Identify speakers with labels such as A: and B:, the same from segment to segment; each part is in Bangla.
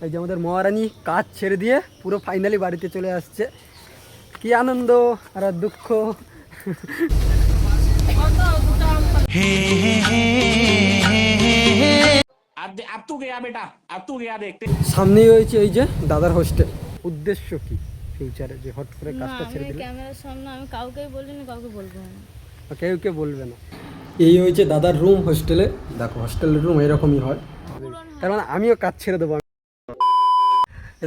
A: এই যে আমাদের মহারানী কাজ ছেড়ে দিয়ে পুরো ফাইনালি বাড়িতে চলে আসছে। কি আনন্দ আর দুঃখ। সামনেই হয়েছে এই যে দাদার হোস্টেল। উদ্দেশ্য কি ফিউচারে যে হট করে কাজটা ছেড়ে দিলে?
B: ক্যামেরার সামনে আমি কাউকেই বলিনি, কাউকে বলবো না,
A: কেউ বলবে না। এই হয়েছে দাদার রুম হোস্টেলে। দেখো হোস্টেলের রুম এরকমই হয়। তার মানে আমিও কাজ ছেড়ে দেবো।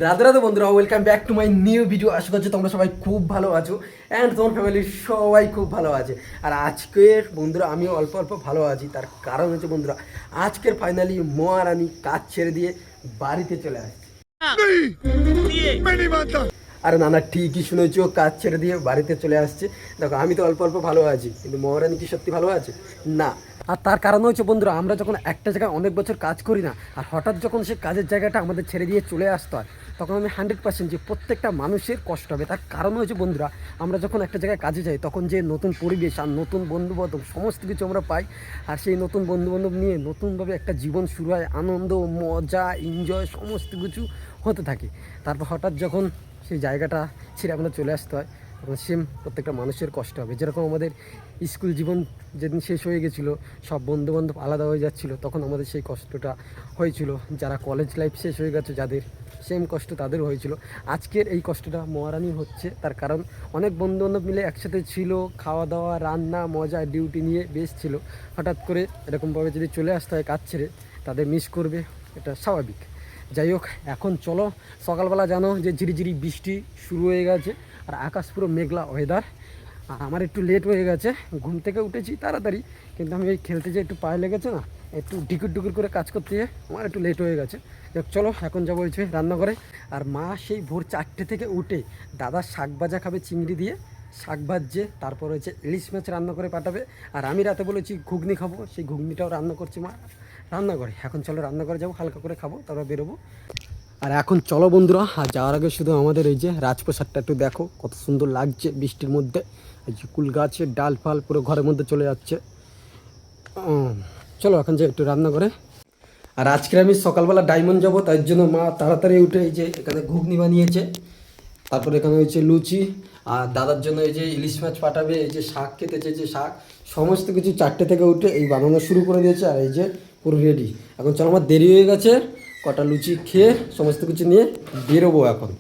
A: রাধে রাধে বন্ধুরা, welcome back to my new video. আশা করছি তোমরা সবাই খুব ভালো আছো অ্যান্ড তোমার ফ্যামিলির সবাই খুব ভালো আছে। আর আজকের বন্ধুরা আমিও অল্প অল্প ভালো আছি। তার কারণ হচ্ছে বন্ধুরা, আজকের ফাইনালি মহারানী কাজ ছেড়ে দিয়ে বাড়িতে চলে আসছে। আরে না ঠিকই শুনেছ, কাজ ছেড়ে দিয়ে বাড়িতে চলে আসছে। দেখো আমি তো অল্প অল্প ভালো আছি, কিন্তু মহারানী কি সত্যি ভালো আছে? না। আর তার কারণ হচ্ছে বন্ধুরা, আমরা যখন একটা জায়গায় অনেক বছর কাজ করি না, আর হঠাৎ যখন সে কাজের জায়গাটা আমাদের ছেড়ে দিয়ে চলে আসতে হয়, তখন আমি 100% যে প্রত্যেকটা মানুষের কষ্ট হবে। তার কারণ হচ্ছে বন্ধুরা, আমরা যখন একটা জায়গায় কাজে যাই তখন যে নতুন পরিবেশ আর নতুন বন্ধুবান্ধব সমস্ত কিছু আমরা পাই। আর সেই নতুন বন্ধুবান্ধব নিয়ে নতুনভাবে একটা জীবন শুরু হয়, আনন্দ মজা এনজয় সমস্ত কিছু হতে থাকে। তারপর হঠাৎ যখন সেই জায়গাটা ছেড়ে আমরা চলে আসতে হয়, তখন সেম প্রত্যেকটা মানুষের কষ্ট হবে। যেরকম আমাদের স্কুল জীবন যেদিন শেষ হয়ে গেছিলো, সব বন্ধুবান্ধব আলাদা হয়ে যাচ্ছিলো, তখন আমাদের সেই কষ্টটা হয়েছিল। যারা কলেজ লাইফ শেষ হয়ে গেছে যাদের, সেম কষ্ট তাদেরও হয়েছিল। আজকের এই কষ্টটা মহারানী হচ্ছে, তার কারণ অনেক বন্ধুবান্ধব মিলে একসাথে ছিল, খাওয়া দাওয়া রান্না মজা ডিউটি নিয়ে বেশ ছিল। হঠাৎ করে এরকমভাবে যদি চলে আসতে হয় কাজ ছেড়ে, তাদের মিস করবে, এটা স্বাভাবিক। যাই হোক, এখন চলো। সকালবেলা জানো যে ঝিরিঝিরি বৃষ্টি শুরু হয়ে গেছে, আর আকাশ পুরো মেঘলা ওয়েদার। আর আমার একটু লেট হয়ে গেছে, ঘুম থেকে উঠেছি তাড়াতাড়ি, কিন্তু আমি ওই খেলতে যেয়ে একটু পায়ে লেগেছে না, একটু ডিকুর করে কাজ করতে গিয়ে আমার একটু লেট হয়ে গেছে। দেখ চলো এখন যাবো হয়েছে রান্নাঘরে। আর মা সেই ভোর 4টে থেকে উঠে দাদা শাক ভাজা খাবে চিংড়ি দিয়ে, শাক ভাজছে, তারপর হচ্ছে ইলিশ মাছ রান্না করে পাঠাবে। আর আমি রাতে বলেছি ঘুগনি খাবো, সেই ঘুগনিটাও রান্না করছে মা রান্নাঘরে। এখন চলো রান্নাঘরে যাবো, হালকা করে খাবো, তারপর বেরোবো। আর এখন চলো বন্ধুরা, আর যাওয়ার আগে শুধু আমাদের এই যে রাজপ্রাসাদটা একটু দেখো, কত সুন্দর লাগছে বৃষ্টির মধ্যে। এই যে কুল গাছের ডাল ফাল পুরো ঘরের মধ্যে চলে যাচ্ছে। চলো এখন যে একটু রান্না করে। আর আজকে আমি সকালবেলা ডায়মন্ড যাবো, তার জন্য মা তাড়াতাড়ি উঠে এই যে এখানে ঘুগনি বানিয়েছে, তারপরে এখানে হয়েছে লুচি, আর দাদার জন্য এই যে ইলিশ মাছ পাঠাবে, এই যে শাক খেতে চেয়েছে শাক, সমস্ত কিছু 4টে থেকে উঠে এই বানানো শুরু করে দিয়েছে। আর এই যে পুরো রেডি। এখন চলো, আমার দেরি হয়ে গেছে, কটা লুচি খেয়ে সমস্ত কিছু নিয়ে বেরোবো এখন।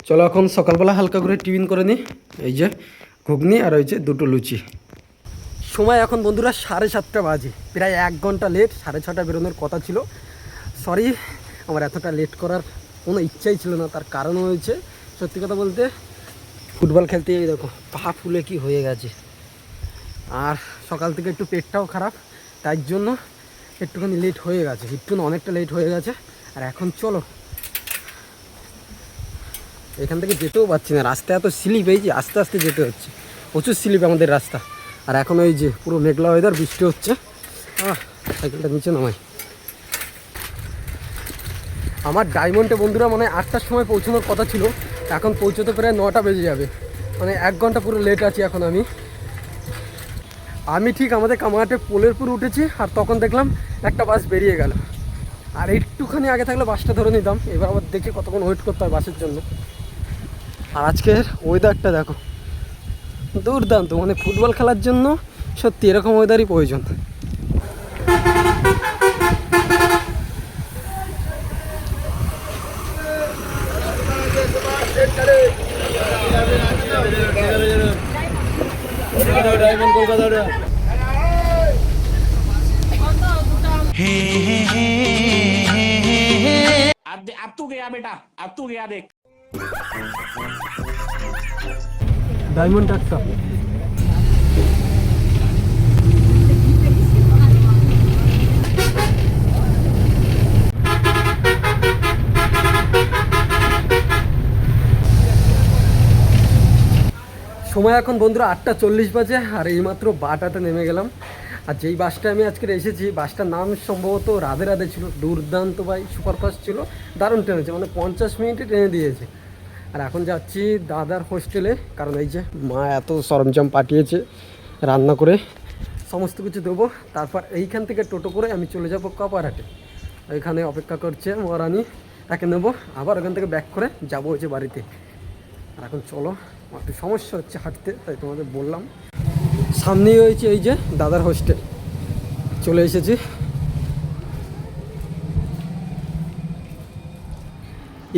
A: চলো এখন সকালবেলা হালকা করে টিফিন করে নিই। এই যে ঘুগনি আর ওই যে 2টো লুচি। সময় এখন বন্ধুরা 7:30 বাজে, প্রায় 1 ঘন্টা লেট। 6:30 বেরোনোর কথা ছিল। সরি, আমার এতটা লেট করার কোনো ইচ্ছাই ছিল না। তার কারণ হয়েছে, সত্যি কথা বলতে, ফুটবল খেলতে গিয়ে দেখো পা ফুলে কি হয়ে গেছে। আর সকাল থেকে একটু পেটটাও খারাপ, তাই জন্য একটুখানি লেট হয়ে গেছে, একটু না অনেকটা লেট হয়ে গেছে। আর এখন চলো, এখান থেকে যেতেও পারছি না, রাস্তা এত স্লিপ, এই যে আস্তে আস্তে যেতে হচ্ছে, প্রচুর স্লিপ আমাদের রাস্তা। আর এখন ওই যে পুরো মেঘলা ওয়েদার, বৃষ্টি হচ্ছে। সাইকেলটা নিচে নামাই। আমার ডায়মন্ডে বন্ধুরা মানে 8টার সময় পৌঁছানোর কথা ছিল, এখন পৌঁছতে প্রায় 9টা বেজে যাবে, মানে 1 ঘন্টা পুরো লেট আছি এখন আমি ঠিক আমাদের কামারহাটে পোলের পুর উঠেছি, আর তখন দেখলাম একটা বাস বেরিয়ে গেল। আর একটুখানি আগে থাকলে বাসটা ধরে নিতাম। এবার আবার দেখি কতক্ষণ ওয়েট করতে হয় বাসের জন্য। আর আজকের ওয়েদারটা দেখো, দুর্দান্ত, মানে ফুটবল খেলার জন্য সত্যি এরকম ওয়েদারই প্রয়োজন।
C: अब तू गया बेटा, अब तू गया देख।
A: ডায়মন্ড একটা সময় এখন বন্ধুরা 8:40 বাজে। আর এইমাত্র বাটাতে নেমে গেলাম। আর যেই বাসটা আমি আজকে এসেছি, বাসটার নাম সম্ভবত রাধে রাধে ছিল। দুর্দান্ত ভাই, সুপারফাস্ট ছিল, দারুণ টেনেছে, মানে 50 মিনিটে টেনে দিয়েছে। আর এখন যাচ্ছি দাদার হোস্টেলে, কারণ এই যে মা এত সরঞ্জাম পাঠিয়েছে রান্না করে সমস্ত কিছু দেবো। তারপর এইখান থেকে টোটো করে আমি চলে যাব কাপারহাটে। ওইখানে অপেক্ষা করছে মহারানী, তাকে নেবো আবার ওখান থেকে ব্যাক করে যাবো হচ্ছে বাড়িতে। আর এখন চলো, আমার একটু সমস্যা হচ্ছে হাঁটতে, তাই তোমাদের বললাম। সামনেই হয়েছে এই যে দাদার হোস্টেল, চলে এসেছি।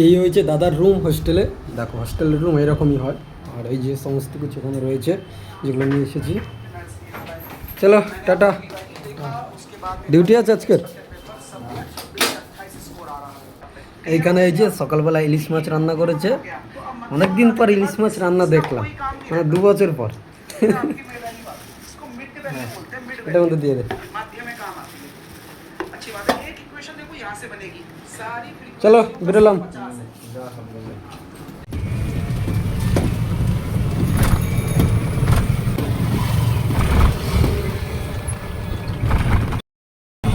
A: এই হয়েছে দাদার রুম হোস্টেলে, দেখো হোস্টেলের রুম এরকমই হয়। আর এই যে সমস্ত কিছু এখানে রয়েছে যেগুলো নিয়ে এসেছি। চলো টাটা, ডিউটি আছে আজকের। এইখানে এই যে সকালবেলা ইলিশ মাছ রান্না করেছে, অনেকদিন পর ইলিশ মাছ রান্না দেখলাম, মানে 2 বছর পর। এটার মধ্যে দিয়ে দে। চলো বেরোলাম।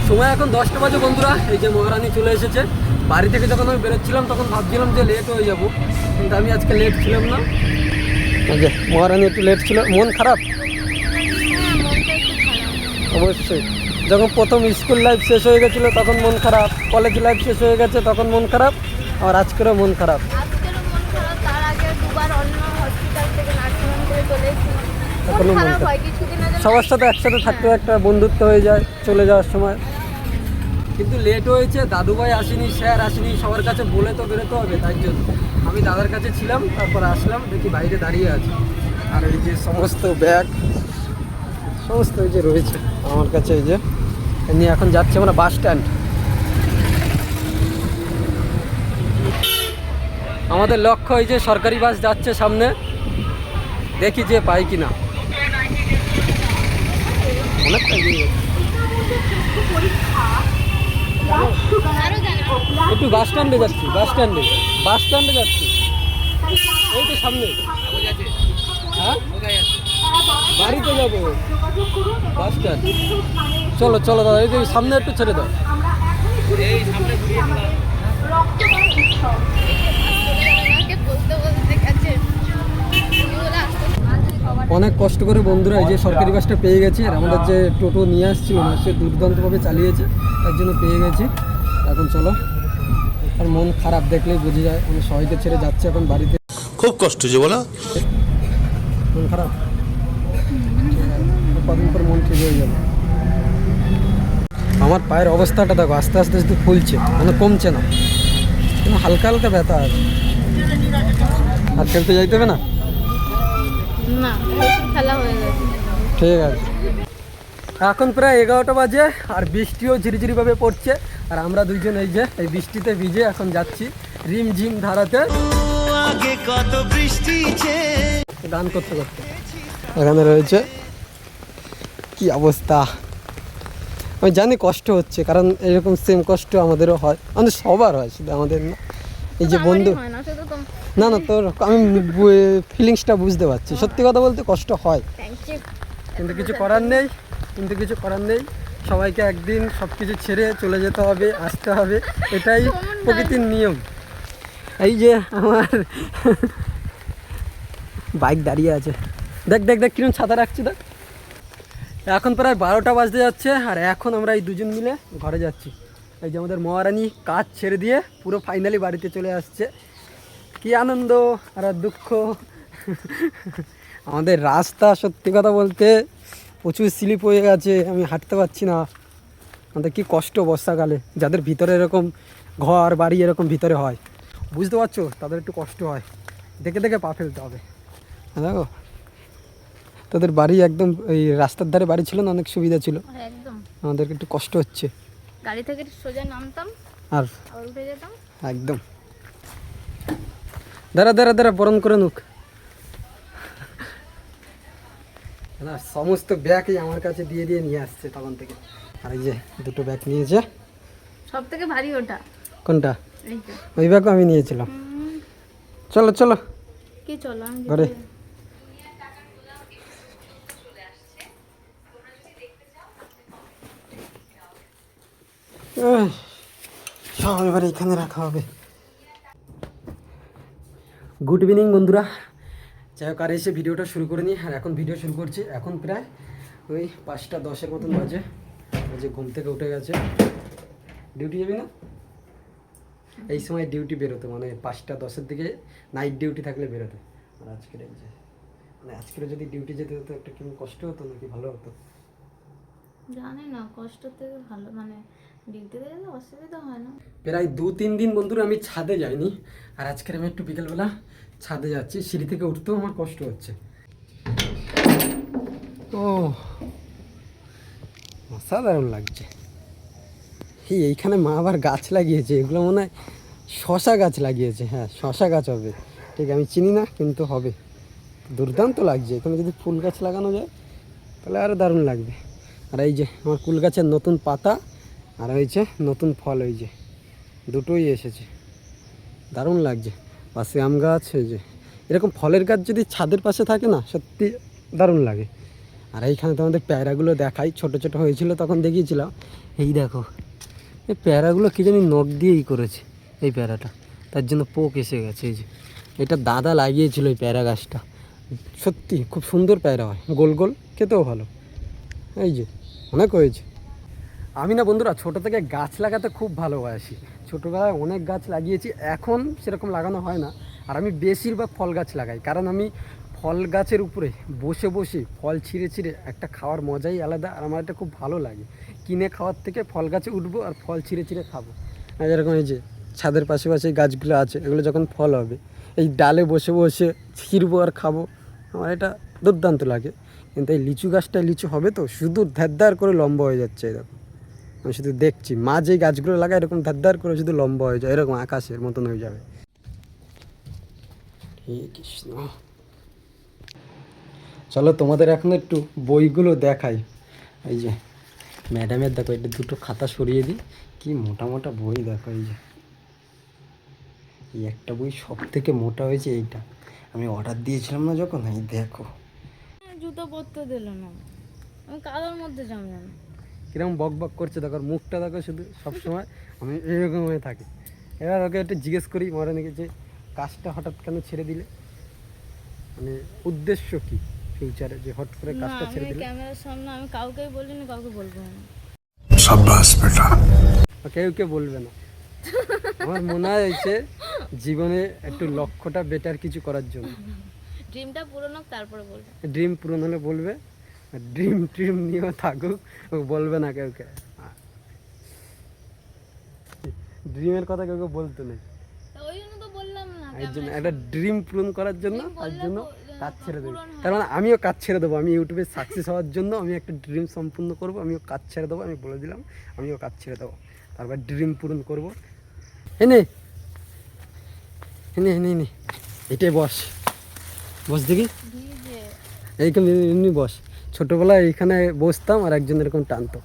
A: সময় এখন 10টা বাজে বন্ধুরা, এই যে মহারানী চলে এসেছে। বাড়ি থেকে যখন আমি বেরোচ্ছিলাম তখন ভাবছিলাম যে লেট হয়ে যাব, কিন্তু আমি আজকে লেট ছিলাম না। এই যে মহারানী একটু লেট ছিল, মন খারাপ অবশ্যই। যখন প্রথম স্কুল লাইফ শেষ হয়ে গেছিলো তখন মন খারাপ, কলেজ লাইফ শেষ হয়ে গেছে তখন মন খারাপ, আর আজকেরও মন খারাপ। এখনো মন খারাপ, সবার সাথে একসাথে থাকতে একটা বন্ধুত্ব হয়ে যায় চলে যাওয়ার সময়। কিন্তু লেট হয়েছে, দাদুভাই আসেনি, স্যার আসেনি, সবার কাছে বলে তো বেরোতে হবে, তাই জন্য আমি দাদার কাছে ছিলাম, তারপর আসলাম, দেখি বাইরে দাঁড়িয়ে আছে। আর এই যে সমস্ত ব্যাগ সমস্ত এই যে রয়েছে আমার কাছে, এই যে নিয়ে এখন যাচ্ছে আমরা বাস স্ট্যান্ড। আমাদের লক্ষ্য এই যে সরকারি বাস যাচ্ছে সামনে, দেখি যে পাই কিনা। অনেকটা এগিয়ে গেছে। একটু বাস স্ট্যান্ডে যাচ্ছি, বাস স্ট্যান্ডে যাচ্ছি, এই তো সামনে। হ্যাঁ বাড়িতে যাবো, বাস স্ট্যান্ড। চলো চলো দাদা, এই যে সামনে একটু ছেড়ে দাও। অনেক কষ্ট করে বন্ধুরা এই যে সরকারি বাসটা পেয়ে গেছি। আর আমাদের যে টোটো নিয়ে আসছিল না, সে দুর্দান্তভাবে চালিয়েছে, তার জন্য পেয়ে গেছি। এখন চলো, আর মন খারাপ দেখলেই বোঝা যায়, আমি সবাইকে ছেড়ে যাচ্ছি এখন বাড়িতে।
D: খুব কষ্ট যে বলো,
A: মন খারাপ, কদিন পর মন ঠিক হয়ে যাবে। আমার পায়ের অবস্থাটা দেখো, আস্তে আস্তে আস্তে ফুলছে, মানে কমছে না, কিন্তু হালকা হালকা ব্যথা আছে। আর খেলতে যাইতে হবে না,
B: না খেলা হয়ে গেছে।
A: ঠিক আছে। এখন প্রায় 11টা বাজে, আর বৃষ্টিও ঝিরিঝিরিভাবে পড়ছে। আর আমরা দুইজন এই যে এই বৃষ্টিতে ভিজে এখন যাচ্ছি রিমঝিম ধারাতে গান করতে করতে। এখানে রয়েছে কি অবস্থা, আমি জানি কষ্ট হচ্ছে, কারণ এরকম সেম কষ্ট আমাদেরও হয়, আমাদের সবার হয়, শুধু আমাদের না। এই যে বন্ধু, না না তোর, আমি ফিলিংসটা বুঝতে পারছি। সত্যি কথা বলতে কষ্ট হয়, কিন্তু কিছু করার নেই। সবাইকে একদিন সব কিছু ছেড়ে চলে যেতে হবে, আসতে হবে, এটাই প্রকৃতির নিয়ম। এই যে আমার বাইক দাঁড়িয়ে আছে, দেখ দেখ দেখ কিরকম ছাতা রাখছি দেখ। এখন প্রায় 12টা বাজতে যাচ্ছে, আর এখন আমরা এই দুজন মিলে ঘরে যাচ্ছি। এই যে আমাদের মহারানী কাজ ছেড়ে দিয়ে পুরো ফাইনালি বাড়িতে চলে আসছে। কি আনন্দ আর দুঃখ। আমাদের রাস্তা সত্যি কথা বলতে প্রচুর স্লিপ হয়ে গেছে, আমি হাঁটতে পারছি না। আমাদের কি কষ্ট বর্ষাকালে, যাদের ভিতরে এরকম ঘর বাড়ি এরকম ভিতরে হয়, বুঝতে পারছো, তাদের একটু কষ্ট হয়, দেখে দেখে পা ফেলতে হবে। দেখো তাদের বাড়ি একদম এই রাস্তার ধারে বাড়ি ছিল না, অনেক সুবিধা ছিল,
B: একদম
A: আমাদেরকে একটু কষ্ট হচ্ছে।
B: গাড়ি থেকে সোজা নামতাম
A: আর
B: আবার উঠে যেতাম
A: একদম। দাঁড়া বরণ করে নুক না, সমস্ত ব্যাগই আমার কাছে দিয়ে নিয়ে আসছে তখন থেকে। আর এই যে দুটো ব্যাগ নিয়েছে,
B: সব থেকে ভারী ওটা।
A: কোনটা?
B: এই তো
A: ওই ব্যাগও আমি নিয়েছিলাম। চলো চলো
B: কি চলো আমি
A: ঘরে। সব এবার এখানে রাখা হবে। গুড ইভিনিং বন্ধুরা, যাই হোক আর এসে ভিডিওটা শুরু করে নিই। আর এখন ভিডিও শুরু করছি, এখন প্রায় ওই 5টা 10-এর মতন বাজে। যে ঘুম থেকে উঠে গেছে, ডিউটি যাবি না? এই সময় ডিউটি বেরোতো, মানে 5টা 10-এর দিকে নাইট ডিউটি থাকলে বেরোতে। আর আজকের এই যে মানে আজকের যদি ডিউটি যেতে হতো একটা কেমন কষ্ট হতো নাকি ভালো হতো?
B: জানি না, কষ্ট থেকে ভালো, মানে ডিউটিতে গেলে অসুবিধা হয় না।
A: প্রায় 2-3 দিন বন্ধুরা আমি ছাদে যাইনি, আর আজকের আমি একটু বিকেলবেলা ছাদে যাচ্ছি। সিঁড়ি থেকে উঠতেও আমার কষ্ট হচ্ছে। ও অসাধারণ লাগছে। এইখানে মা আবার গাছ লাগিয়েছে, এগুলো মনে হয় শশা গাছ লাগিয়েছে। হ্যাঁ, শশা গাছ হবে, ঠিক আমি চিনি না কিন্তু হবে। দুর্দান্ত লাগছে। এখানে যদি ফুল গাছ লাগানো যায় তাহলে আরও দারুণ লাগবে। আর এই যে আমার কুল গাছের নতুন পাতা আর হয়েছে নতুন ফল, ওই যে দুটোই এসেছে, দারুণ লাগছে। পাশে আম গাছ, এই যে এরকম ফলের গাছ যদি ছাদের পাশে থাকে না সত্যি দারুণ লাগে। আর এইখানে তোমাদের পেয়ারাগুলো দেখাই, ছোট ছোট হয়েছিল তখন দেখিয়েছিলাম। এই দেখো এই পেয়ারাগুলো কী জানি নখ দিয়েই করেছে এই পেয়ারাটা, তার জন্য পোক এসে গেছে। এই যে এটা দাদা লাগিয়েছিল এই পেয়ারা গাছটা, সত্যি খুব সুন্দর পেয়ারা হয়, গোল গোল, খেতেও ভালো। এই যে অনেক হয়েছে। আমি না বন্ধুরা ছোটো থেকে গাছ লাগাতে খুব ভালোবাসি। ছোটোবেলায় অনেক গাছ লাগিয়েছি, এখন সেরকম লাগানো হয় না। আর আমি বেশিরভাগ ফল গাছ লাগাই, কারণ আমি ফল গাছের উপরে বসে বসে ফল ছিঁড়ে ছিঁড়ে একটা খাওয়ার মজাই আলাদা। আর আমার এটা খুব ভালো লাগে, কিনে খাওয়ার থেকে ফল গাছে উঠবো আর ফল ছিঁড়ে ছিঁড়ে খাবো। আর যেরকম এই যে ছাদের পাশে পাশে এই গাছগুলো আছে, এগুলো যখন ফল হবে এই ডালে বসে বসে ছিঁড়বো আর খাবো, আমার এটা দুর্দান্ত লাগে। কিন্তু এই লিচু গাছটা লিচু হবে তো শুধু ধ্যাদ্দার করে লম্বা হয়ে যাচ্ছে। এরকম আমি শুধু দেখছি, মা যে গাছগুলো লাগায় এরকম ধার করে শুধু লম্বা হয়ে যায়, এরকম আকাশের মতন হয়ে যাবে। হে কৃষ্ণ, চলো তোমাদের এখন একটু বইগুলো দেখাই। এই যে ম্যাডামের দেখো, এটা দুটো খাতা সরিয়ে দিই, কি মোটা মোটা বই দেখো। এই যে এই একটা বই সব থেকে মোটা হয়েছে এইটা, আমি অর্ডার দিয়েছিলাম না যখন। এই দেখো
B: জুতো পরতে দিল না, আমি কাদার মধ্যে যাবো না।
A: কিরকম বক বক করছে দেখো, মুখটা দেখো শুধু সবসময় আমি এরকম হয়ে থাকি। এবার ওকে একটু জিজ্ঞেস করি মরে নাকি যে কাজটা হঠাৎ কেন ছেড়ে দিলে, মানে উদ্দেশ্য কি ফিউচারে যে হট করে
B: না,
A: কাজটা ছেড়ে
B: আমি
A: দিলে?
B: ক্যামেরার সামনে আমি কাউকেই বলিনি, কাউকে বলবো না।
A: কেউ কেউ বলবে না। আমার মনে হয়েছে জীবনে একটু লক্ষ্যটা বেটার কিছু করার জন্য।
B: ড্রিমটা পূরণ হোক তারপরে বলবো।
A: ড্রিম পূরণ হলে বলবে, ড্রিম নিয়েও থাকুক, ও বলবে না কেউ কে। ড্রিমের কথা কেউ কেউ বলতো না,
B: তা ওই জন্য তো বললাম না।
A: এর জন্য একটা ড্রিম পূরণ করার জন্য তার জন্য কাজ ছেড়ে দেবো। তার মানে আমিও কাজ ছেড়ে দেবো, আমি ইউটিউবে সাকসেস হওয়ার জন্য আমি একটা ড্রিম সম্পূর্ণ করবো, আমিও কাজ ছেড়ে দেবো। আমি বলে দিলাম আমিও কাজ ছেড়ে দেবো, তারপর ড্রিম পূরণ করবো। এনে এনে এনে এনে এটাই বস, বস দেখি
B: ভিজে
A: এইখানে এমনি বস। ছোটোবেলায় এইখানে বসতাম আর একজন এরকম টানতো।